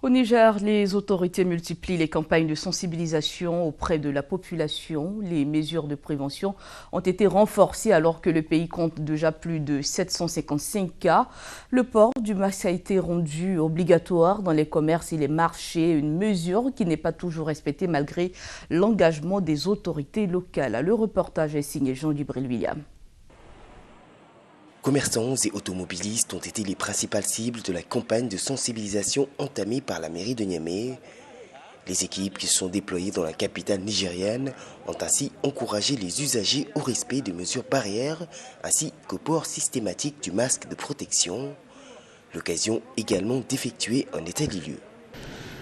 Au Niger, les autorités multiplient les campagnes de sensibilisation auprès de la population. Les mesures de prévention ont été renforcées alors que le pays compte déjà plus de 755 cas. Le port du masque a été rendu obligatoire dans les commerces et les marchés, une mesure qui n'est pas toujours respectée malgré l'engagement des autorités locales. Le reportage est signé Jean-Dubril William. Commerçants et automobilistes ont été les principales cibles de la campagne de sensibilisation entamée par la mairie de Niamey. Les équipes qui se sont déployées dans la capitale nigérienne ont ainsi encouragé les usagers au respect des mesures barrières ainsi qu'au port systématique du masque de protection. L'occasion également d'effectuer un état des lieux.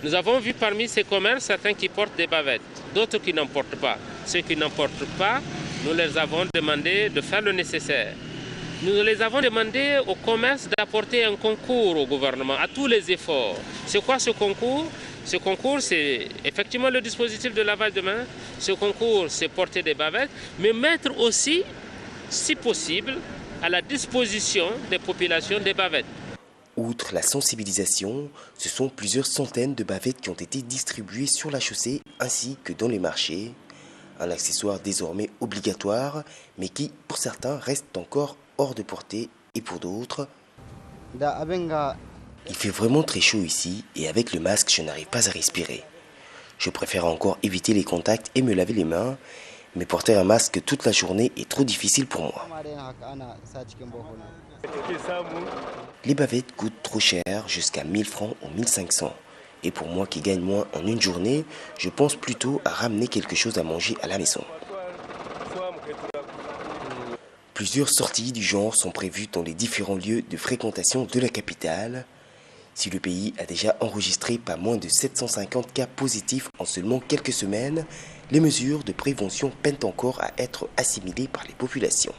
Nous avons vu parmi ces commerces certains qui portent des bavettes, d'autres qui n'en portent pas. Ceux qui n'en portent pas, nous leur avons demandé de faire le nécessaire. Nous les avons demandé au commerce d'apporter un concours au gouvernement, à tous les efforts. C'est quoi ce concours? Ce concours, c'est effectivement le dispositif de lavage de main. Ce concours, c'est porter des bavettes, mais mettre aussi, si possible, à la disposition des populations des bavettes. Outre la sensibilisation, ce sont plusieurs centaines de bavettes qui ont été distribuées sur la chaussée ainsi que dans les marchés. Un accessoire désormais obligatoire, mais qui, pour certains, reste encore hors de portée et pour d'autres. Il fait vraiment très chaud ici et avec le masque, je n'arrive pas à respirer. Je préfère encore éviter les contacts et me laver les mains, mais porter un masque toute la journée est trop difficile pour moi. Les bavettes coûtent trop cher, jusqu'à 1000 francs ou 1500. Et pour moi qui gagne moins en une journée, je pense plutôt à ramener quelque chose à manger à la maison. Plusieurs sorties du genre sont prévues dans les différents lieux de fréquentation de la capitale. Si le pays a déjà enregistré pas moins de 750 cas positifs en seulement quelques semaines, les mesures de prévention peinent encore à être assimilées par les populations.